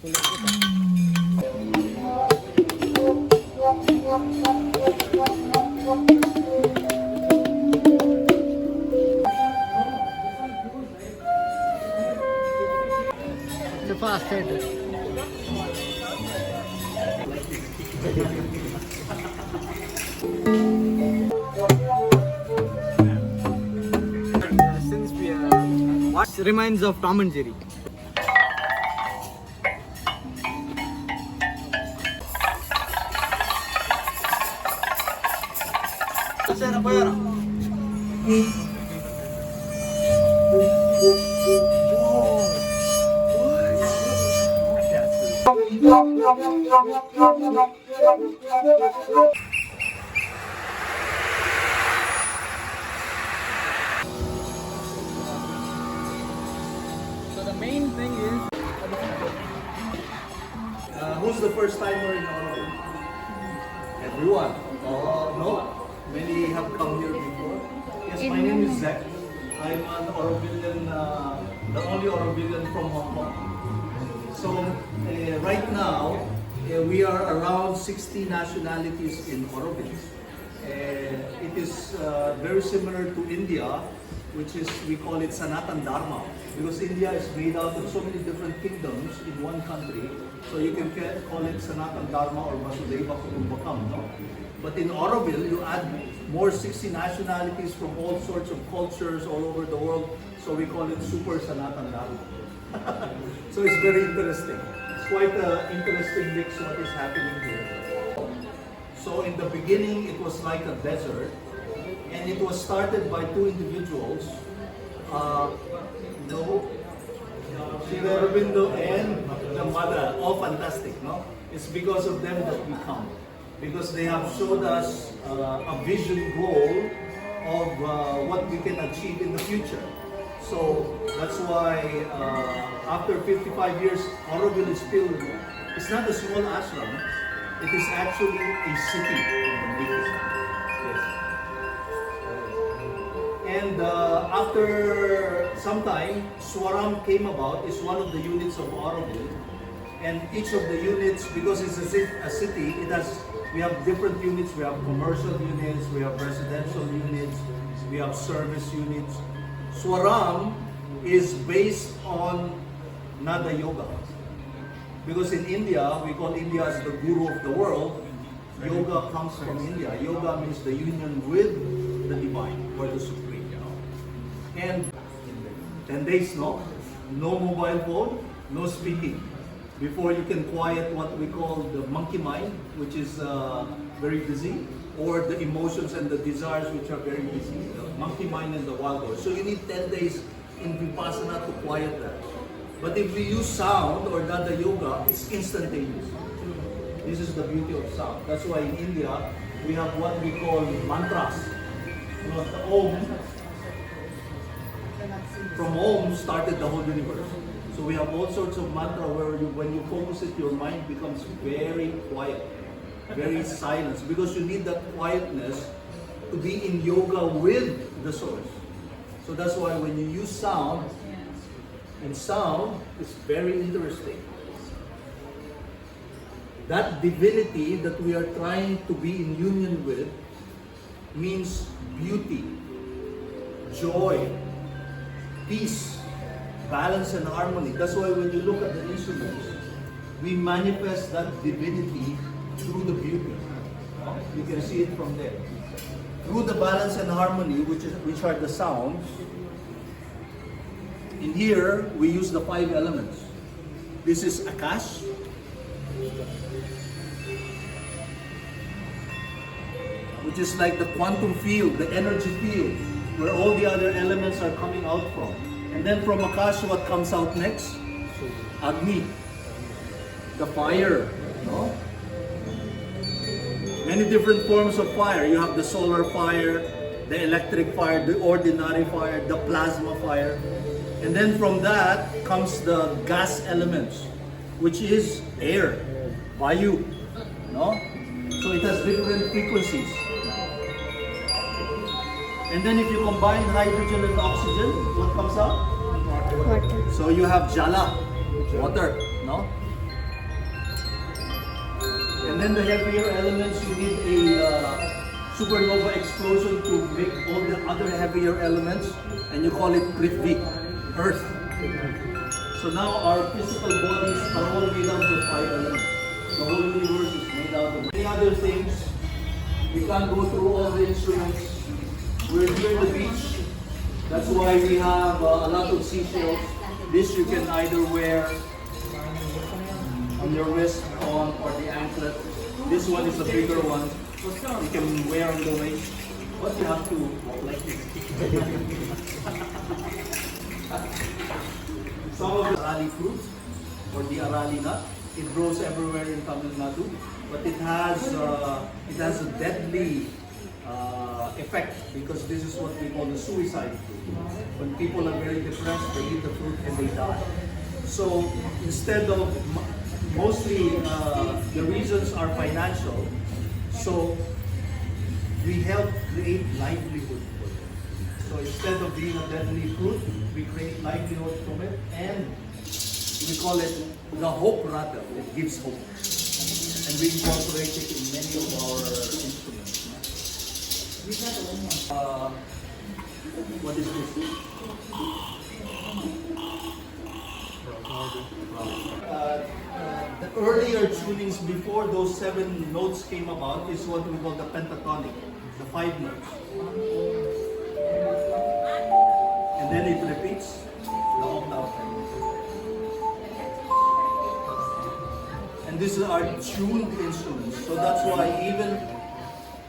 It's a fast head. Since we are, what reminds of Tom and Jerry? So the main thing is, who's the first timer in Aurovillian? Everyone. No, many have come here before. Yes, my name is Zach. I'm an Aurovillian, the only Aurovillian from Hong Kong. So right now, we are around 60 nationalities in Auroville. It is very similar to India, which is, we call it Sanatan Dharma, because India is made out of so many different kingdoms in one country. So you can call it Sanatan Dharma or Vasudeva Kutumbakam, no? But in Auroville, you add more 60 nationalities from all sorts of cultures all over the world. So we call it Super Sanatan Dharma. So it's very interesting. It's quite an interesting mix what is happening here. So in the beginning, it was like a desert. And it was started by two individuals, Aurobindo and the mother. All fantastic, no? It's because of them that we come. Because they have showed us a vision goal of what we can achieve in the future. So that's why after 55 years, Auroville is still, it's not a small ashram, it is actually a city in the making. Yes. And after some time, Swaram came about, is one of the units of Auroville. And each of the units, because it's a city, we have different units. We have commercial units, we have residential units, we have service units. Swaram is based on Nada Yoga. Because in India, we call India as the guru of the world. Yoga comes from India. Yoga means the union with the divine or the supreme, you know. And 10 days, no mobile phone, no speaking. Before you can quiet what we call the monkey mind, which is very busy, or the emotions and the desires which are very busy, the monkey mind and the wild horse. So you need 10 days in Vipassana to quiet that. But if we use sound or Nada Yoga, it's instantaneous. This is the beauty of sound. That's why in India, we have what we call mantras. You know, the Om, from Om started the whole universe. So we have all sorts of mantra where when you focus it, your mind becomes very quiet, very silent, because you need that quietness to be in yoga with the source. So that's why when you use sound, and sound is very interesting. That divinity that we are trying to be in union with means beauty, joy, peace, balance and harmony. That's why when you look at the instruments, we manifest that divinity through the beauty. You can see it from there. Through the balance and harmony, which are the sounds. In here, we use the 5 elements. This is Akash. Which is like the quantum field, the energy field, where all the other elements are coming out from. And then from Akash, what comes out next? Agni, the fire. No? Many different forms of fire. You have the solar fire, the electric fire, the ordinary fire, the plasma fire. And then from that comes the gas elements, which is air, Vayu. No? So it has different frequencies. And then if you combine hydrogen and oxygen, what comes out? Water. So you have Jala, water, no? And then the heavier elements, you need a supernova explosion to make all the other heavier elements, and you call it Prithvi, Earth. So now our physical bodies are all made out of five elements. The whole universe is made out of many other things. We can't go through all the instruments. We're here on the beach. That's why we have a lot of seashells. This you can either wear on your wrist or the anklet. This one is a bigger one. You can wear on the waist. But you have to walk like this. Some of the arali fruit or the arali nut, it grows everywhere in Tamil Nadu, but it has a deadly effect because this is what we call the suicide fruit. When people are very depressed, they eat the fruit and they die. So instead of mostly the reasons are financial, so we help create livelihood for them. So instead of being a deadly fruit, we create livelihood from it, and we call it the hope rather. It gives hope, and we incorporate it in many of our instruments. What is this? The earlier tunings before those 7 notes came about is what we call the pentatonic, the 5 notes. And then it repeats the octave. And these are tuned instruments. So that's why even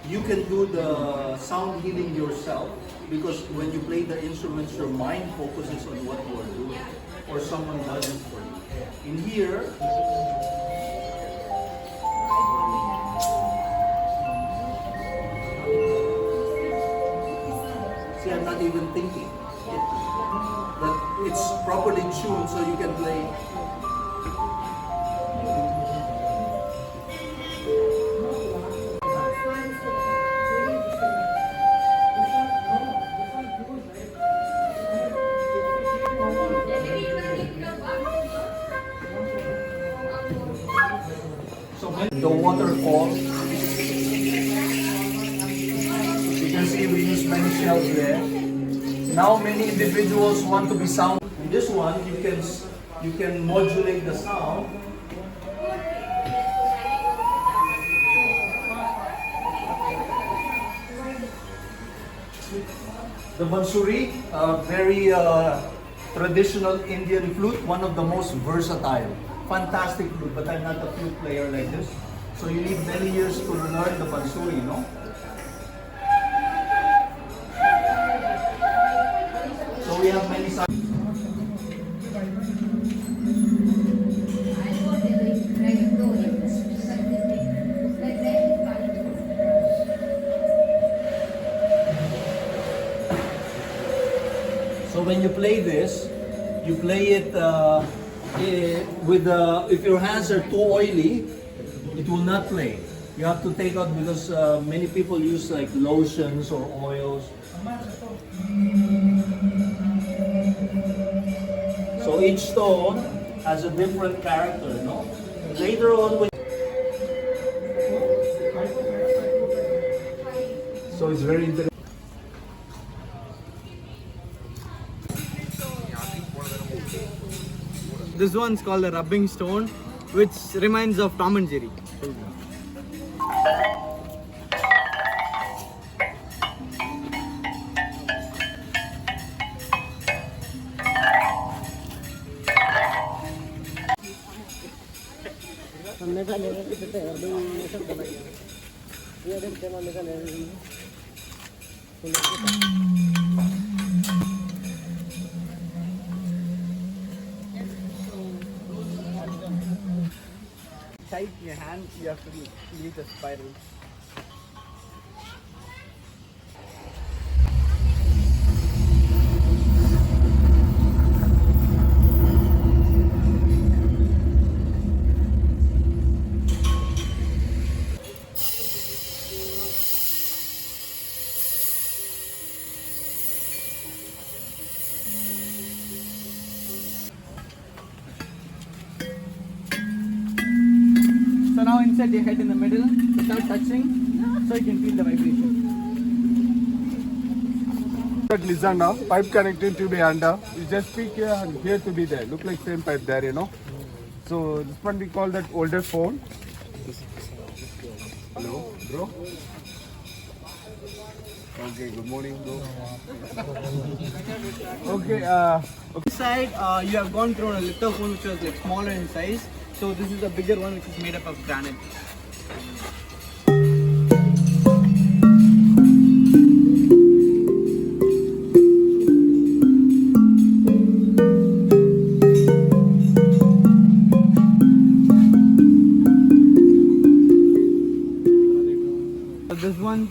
you can do the sound healing yourself, because when you play the instruments, your mind focuses on what you are doing, or someone does it for you. In here, see, I'm not even thinking. But it's properly tuned so you can play. So when the waterfall, you can see we use many shells there. Now many individuals want to be sound. In this one, you can modulate the sound. The bansuri, very traditional Indian flute, one of the most versatile. Fantastic flute, but I'm not a flute player like this. So you need many years to learn the bansuri, you know? So we have many sounds. So when you play this, you play it with if your hands are too oily, it will not play. You have to take out because many people use like lotions or oils. So each tone has a different character, no? Later on, so it's very interesting. This one's called a rubbing stone, which reminds of Tom and Jerry. Tight your hand, you have to leave the spiral. So now in set your head in the middle without touching, so you can feel the vibration. That listen now, pipe connecting to the under. You just speak here and here to be there. Look like same pipe there, you know. So this one we call that older phone. Hello, bro. Okay, good morning, bro. Okay, This side, you have gone through a little phone which was like smaller in size. So this is a bigger one which is made up of granite. This one,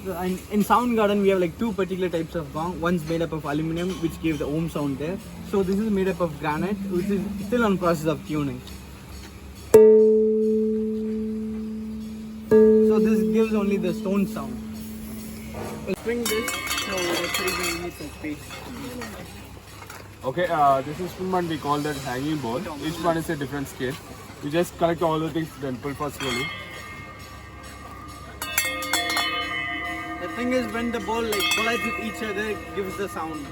in Sound Garden we have like two particular types of gong. One's made up of aluminum which gives the ohm sound there. So this is made up of granite which is still on process of tuning. So this gives only the stone sound. We'll swing this, so that's the reason we need some space. okay, this instrument we call that hanging ball. Each one is a different scale. You just collect all the things, then pull first slowly. The thing is, when the ball like collides with each other, it gives the sound.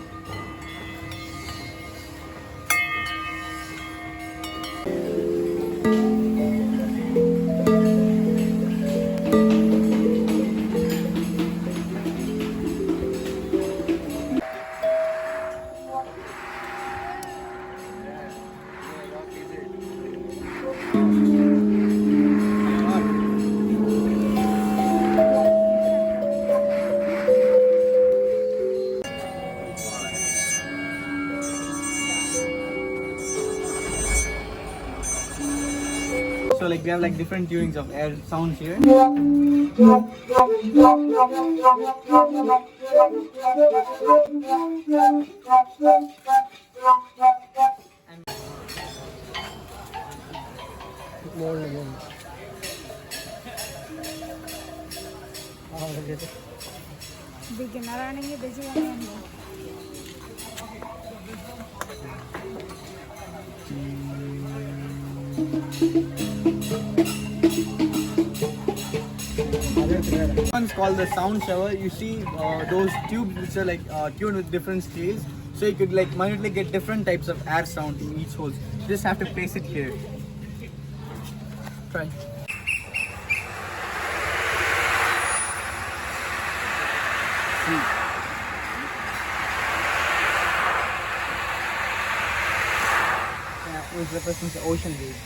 So like we have like different tunings of air sounds here. Beginner ആണെങ്കിൽ ഇത് ചെയ്യാൻ One's called the sound shower. You see those tubes which are like tuned with different scales, so you could like minutely get different types of air sound in each hole. You just have to place it here. Try. See. Yeah, which represents the ocean wave.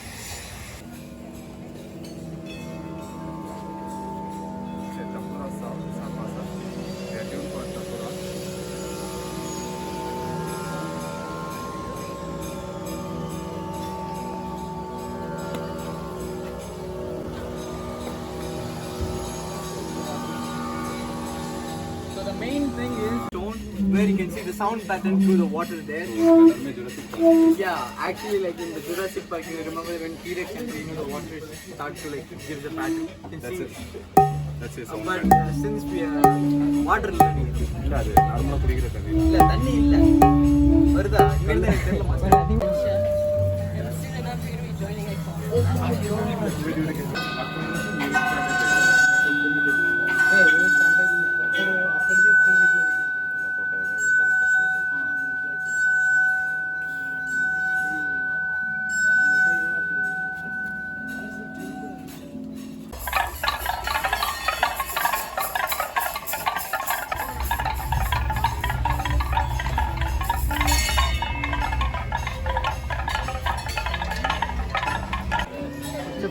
The main thing is stone where you can see the sound pattern through the water there. Yeah, actually like in the Jurassic Park, you remember when T-Rex enters, you know, the water starts to like give the pattern. You can see. That's it. But since we are water learning, இல்ல அது நார்மலா குடிக்கிற தண்ணி. இல்ல தண்ணி இல்ல வருதா இங்க எனக்கு தெரியல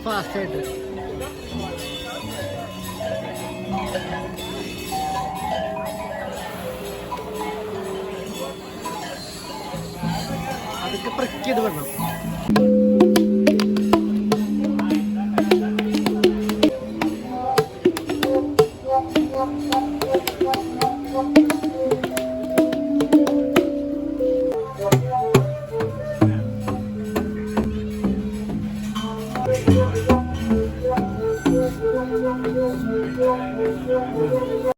fast head. அதுக்கப்புறம் இது பண்ணணும்.